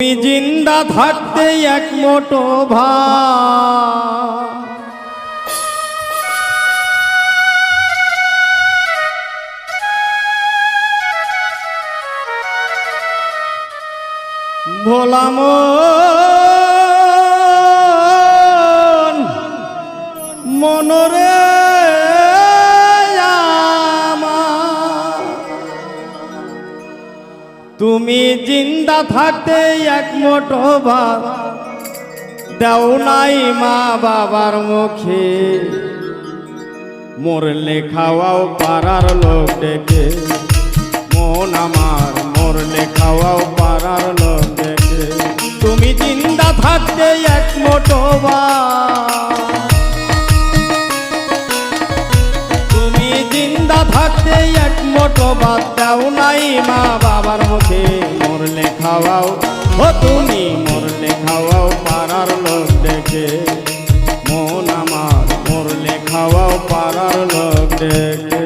তুমি জিন্দা থাকতে এক মোটো ভাত ভোলা মনরে তুমি জিন্দা থাকতে এক মোটো ভাত দাও নাই মা বাবার মুখে, মরলে খাওয়াও পাড়ার লোক ডেকে, মন আমার মরলে খাওয়াও পাড়ার লোক ডেকে। তুমি জিন্দা থাকতে এক মোটো ভাত, তুমি জিন্দা থাকতে এক মোটো ভাত দাও নাই মা বাবার মুখে, মরলে খাওয়াও ও তুমি মরলে খাওয়াও পাড়ার লোক ডেকে, মন আমার মরলে খাওয়াও পাড়ার লোক ডেকে।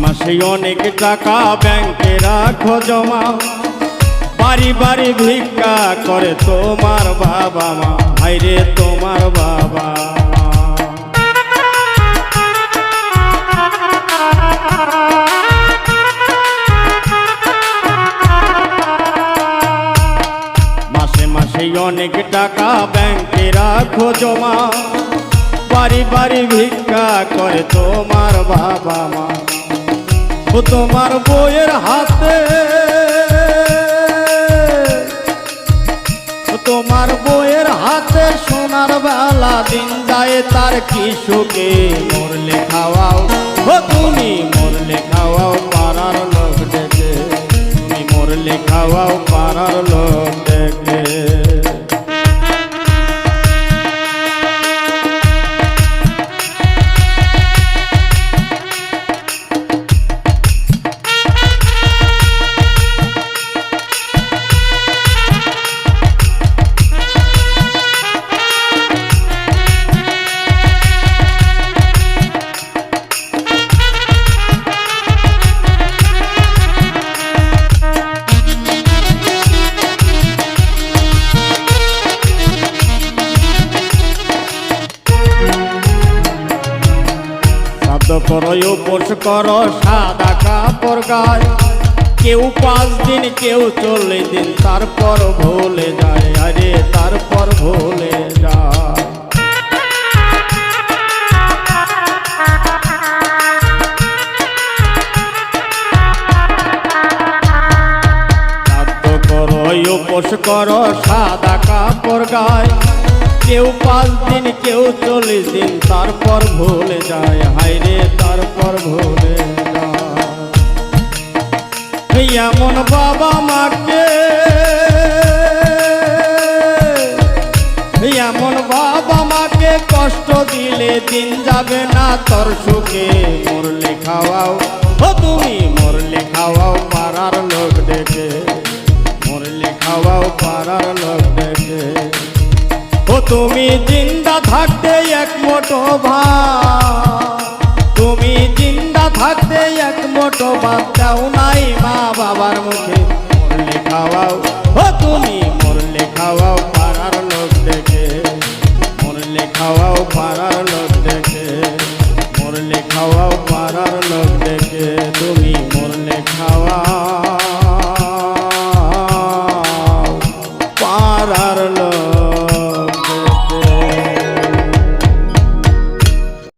মাসে অনেক টাকা ব্যাংকে রাখো জমা, বাড়ি বাড়ি ভিক্ষা করে তোমার বাবা মা, হায়রে তোমার বাবা মাসে মাসে অনেক টাকা ব্যাংকে রাখো জমা, বাড়ি বাড়ি ভিক্ষা করে তোমার বাবা মা। ও তোমার বইয়ের হাতে, তোমার বইয়ের হাতে সোনার বেলা দিন যায় তার কি সুখে, মরলে খাওয়াও ও তুমি মরলে খাওয়াও পাড়ার লোক ডেকে, তুমি মরলে খাওয়াও পাড়ার লোক ডেকে। করো উপোস করো সাদা কাপড় গায়ে, কেউ 5 দিন কেউ 40 দিন তারপর ভুলে যায়, আরে তারপর ভুলে যায়। করো উপোস করো সাদা কাপড় গায়ে, কেউ 5 দিন কেউ 40 দিন তারপর ভুলে যায়, হায়রে তারপর ভুলে যায়। এমন বাবা মাকে, এমন বাবা মাকে কষ্ট দিলে দিন যাবে না তোর সুখে, মরলে খাওয়াও ও তুমি মরলে খাওয়াও পাড়ার লোক ডেকে, মরলে খাওয়াও পাড়ার লোক ডেকে। ও তুমি জিন্দা থাকতে এক মোটো ভাত, তুমি জিন্দা থাকতে এক মোটো ভাত দাও নাই মা বাবার মুখে, মরলে খাওয়াও ও তুমি মরলে খাওয়াও পাড়ার লোক ডেকে, মরলে খাওয়াও পাড়ার লোক ডেকে, মরলে খাওয়াও পাড়ার লোক